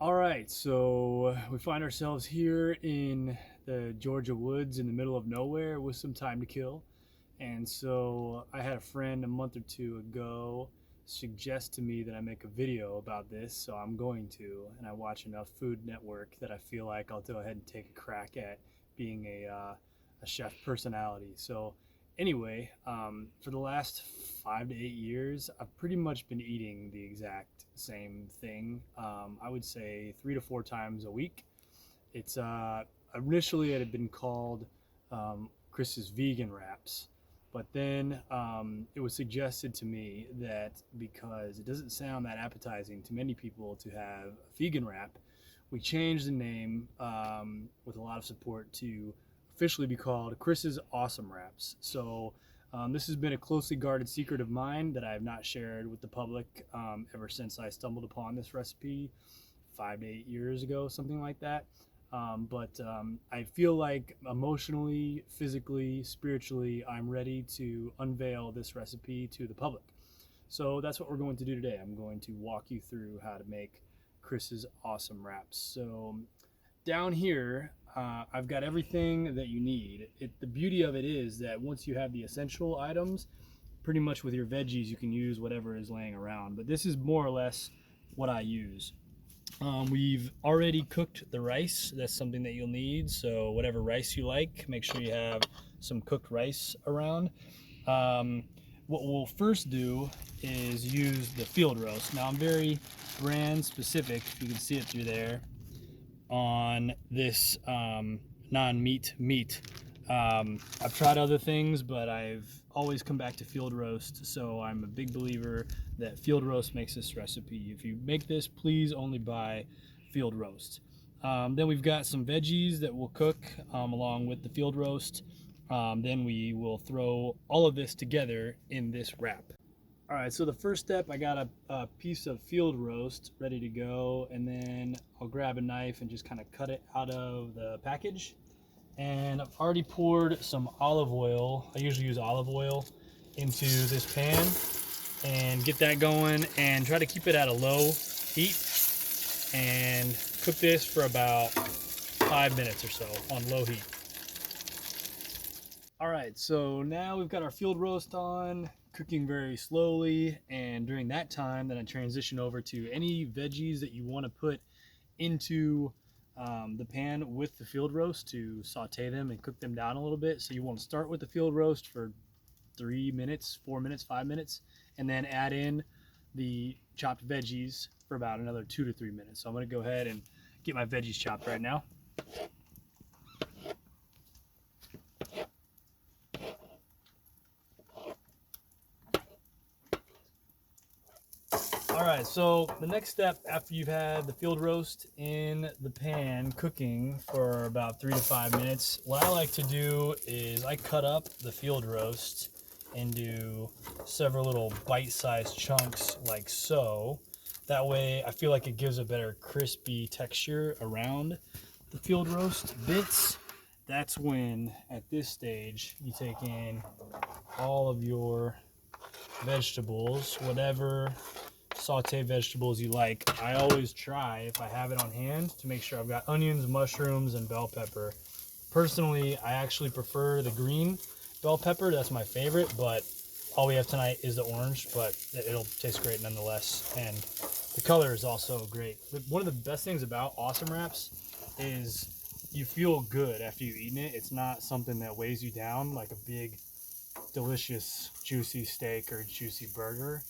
All right, so we find ourselves here in the Georgia woods in the middle of nowhere with some time to kill. And so I had a friend a month or two ago suggest to me that I make a video about this, so I'm going to. And I watch enough Food Network that I feel like I'll go ahead and take a crack at being a chef personality. So anyway, for the last 5 to 8 years, I've pretty much been eating the exact same thing. I would say 3 to 4 times a week. It's initially it had been called Chris's vegan wraps, but then it was suggested to me that because it doesn't sound that appetizing to many people to have a vegan wrap, we changed the name with a lot of support to officially be called Chris's Awesome Wraps. So this has been a closely guarded secret of mine that I have not shared with the public ever since I stumbled upon this recipe 5 to 8 years ago, something like that. But I feel like emotionally, physically, spiritually, I'm ready to unveil this recipe to the public. So that's what we're going to do today. I'm going to walk you through how to make Chris's Awesome Wraps. So down here, I've got everything that you need. The beauty of it is that once you have the essential items, pretty much with your veggies, you can use whatever is laying around. But this is more or less what I use. We've already cooked the rice. That's something that you'll need. So whatever rice you like, make sure you have some cooked rice around. What we'll first do is use the field roast. Now I'm very brand specific, if you can see it through there, on this non-meat meat. I've tried other things, but I've always come back to field roast, so I'm a big believer that field roast makes this recipe. If you make this, please only buy field roast. Then we've got some veggies that we'll cook along with the field roast. Then we will throw all of this together in this wrap. All right, so the first step, I got a piece of field roast ready to go, and then I'll grab a knife and just kind of cut it out of the package. And I've already poured some olive oil. I usually use olive oil into this pan and get that going and try to keep it at a low heat and cook this for about 5 minutes or so on low heat. All right, so now we've got our field roast on, cooking very slowly, and during that time then I transition over to any veggies that you want to put into the pan with the field roast to saute them and cook them down a little bit. So you want to start with the field roast for 3 minutes, 4 minutes, 5 minutes, and then add in the chopped veggies for about another 2 to 3 minutes. So I'm going to go ahead and get my veggies chopped right now. All right, so the next step after you've had the field roast in the pan cooking for about 3 to 5 minutes, what I like to do is I cut up the field roast into several little bite-sized chunks like so. That way I feel like it gives a better crispy texture around the field roast bits. That's when, at this stage, you take in all of your vegetables, whatever saute vegetables you like. I always try, if I have it on hand, to make sure I've got onions, mushrooms, and bell pepper. Personally, I actually prefer the green bell pepper. That's my favorite, but all we have tonight is the orange, but it'll taste great nonetheless. And the color is also great. One of the best things about Awesome Wraps is you feel good after you've eaten it. It's not something that weighs you down like a big, delicious, juicy steak or juicy burger.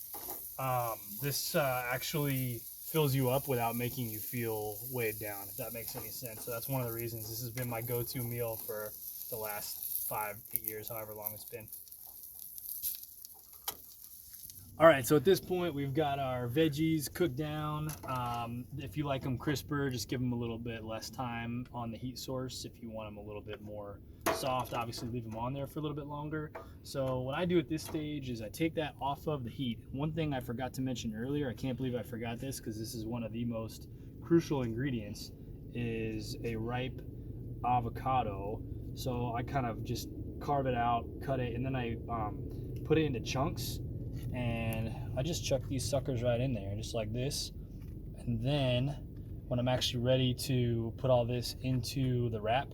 This actually fills you up without making you feel weighed down, if that makes any sense. So that's one of the reasons this has been my go-to meal for the last 5-8 years, however long it's been. All right, so at this point we've got our veggies cooked down. If you like them crisper, just give them a little bit less time on the heat source. If you want them a little bit more soft, obviously leave them on there for a little bit longer. So what I do at this stage is I take that off of the heat. One thing I forgot to mention earlier, I can't believe I forgot this because this is one of the most crucial ingredients, is a ripe avocado. So I kind of just carve it out, cut it, and then I put it into chunks. And I just chuck these suckers right in there, just like this. And then when I'm actually ready to put all this into the wrap,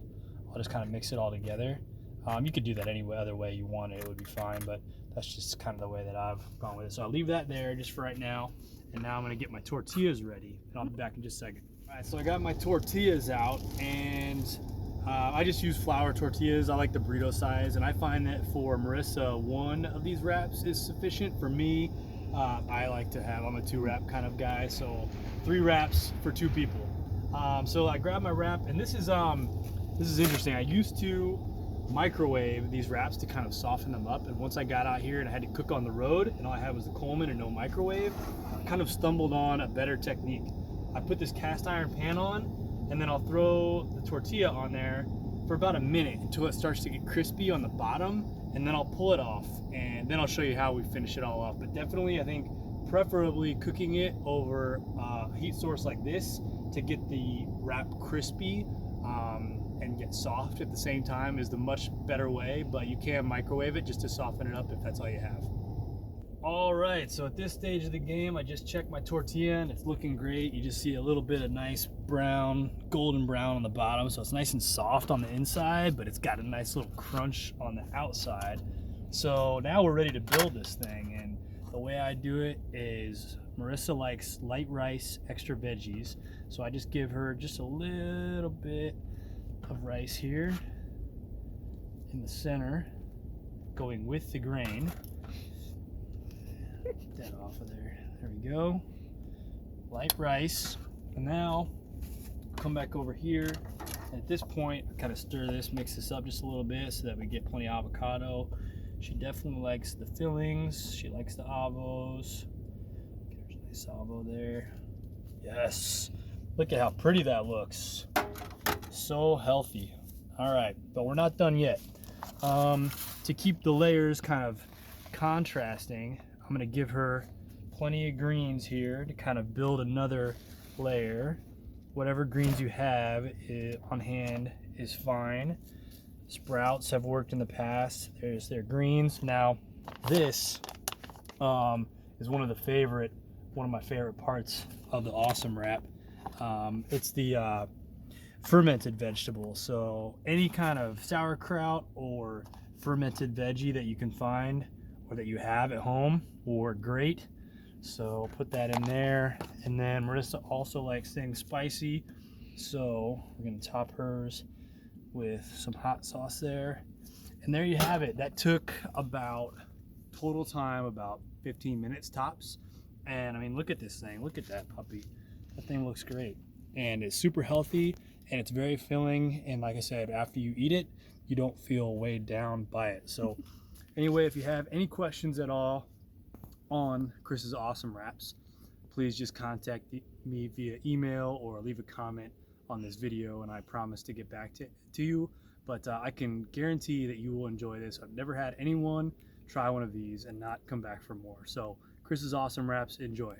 I'll just kind of mix it all together. You could do that any other way you want it, it would be fine, but that's just kind of the way that I've gone with it. So I'll leave that there just for right now, and now I'm gonna get my tortillas ready, and I'll be back in just a second. All right, so I got my tortillas out, and I just use flour tortillas. I like the burrito size, and I find that for Marissa, one of these wraps is sufficient. For me, I like to have, I'm a 2-wrap kind of guy, so 3 wraps for 2 people. So I grabbed my wrap, and this is interesting. I used to microwave these wraps to kind of soften them up, and once I got out here and I had to cook on the road and all I had was the Coleman and no microwave, I kind of stumbled on a better technique. I put this cast iron pan on, and then I'll throw the tortilla on there for about a minute until it starts to get crispy on the bottom, and then I'll pull it off, and then I'll show you how we finish it all off. But definitely, I think preferably cooking it over a heat source like this to get the wrap crispy and get soft at the same time is the much better way, but you can microwave it just to soften it up if that's all you have. All right, so at this stage of the game, I just checked my tortilla and it's looking great. You just see a little bit of nice brown, golden brown on the bottom, so it's nice and soft on the inside, but it's got a nice little crunch on the outside. So now we're ready to build this thing, and the way I do it is Marissa likes light rice, extra veggies, so I just give her just a little bit of rice here in the center, going with the grain. That off of there. There we go. Light rice. And now come back over here. And at this point, I kind of stir this, mix this up just a little bit so that we get plenty of avocado. She definitely likes the fillings. She likes the avos. There's a nice avo there. Yes. Look at how pretty that looks. So healthy. All right, but we're not done yet. To keep the layers kind of contrasting, I'm gonna give her plenty of greens here to kind of build another layer. Whatever greens you have on hand is fine. Sprouts have worked in the past. There's their greens. Now, this is one of my favorite parts of the Awesome Wrap. It's the fermented vegetable. So any kind of sauerkraut or fermented veggie that you can find or that you have at home will work great. So put that in there. And then Marissa also likes things spicy, so we're gonna top hers with some hot sauce there. And there you have it. That took about, total time, about 15 minutes tops. And I mean, look at this thing. Look at that puppy. That thing looks great. And it's super healthy and it's very filling. And like I said, after you eat it, you don't feel weighed down by it. So anyway, if you have any questions at all on Chris's Awesome Wraps, please just contact me via email or leave a comment on this video, and I promise to get back to you. But I can guarantee that you will enjoy this. I've never had anyone try one of these and not come back for more. So Chris's Awesome Wraps, enjoy.